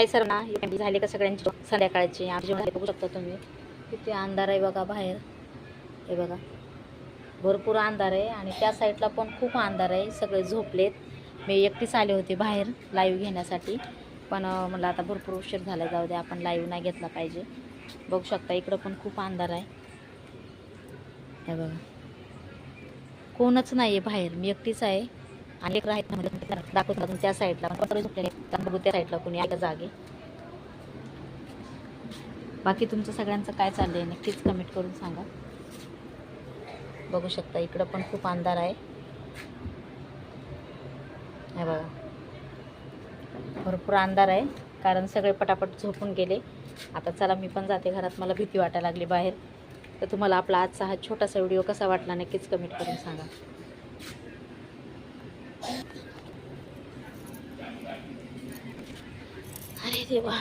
Hi sir ना, झाले का सगळ्यांची संध्याकाळची आमची जेवण बघू शकता तुम्ही. किती अंधार आहे बघा बाहेर. हे बघा भरपूर अंधार आहे आणि त्या साईडला पण खूप अंधार आहे. सगळे झोपलेत. मी एकटीच आले होते बाहेर लाईव्ह घेण्यासाठी, पण मला आता भरपूर उशीर झाला, जाऊ दे आपण लाईव्ह नाही घेतला पाहिजे. बघू शकता इकडं पण खूप अंधार आहे. हे बघा कोणच नाही आहे बाहेर, मी एकटीच आहे. आणि एक राहत दाखवत त्या साईडला पण झोपलेले, बघू त्या साईडला कोणी आहे का जागे. बाकी तुमचं सगळ्यांचं काय चाललं आहे नक्कीच कमेंट करून सांगा. बघू शकता इकडं पण खूप अंधार आहे. हे बघा भरपूर अंधार आहे, कारण सगळे पटापट झोपून गेले. आता चला मी पण जाते घरात, मला भीती वाटायला लागली बाहेर. तर तुम्हाला आपला आजचा हा छोटासा व्हिडिओ कसा वाटला नक्कीच कमेंट करून सांगा. अरे देवा.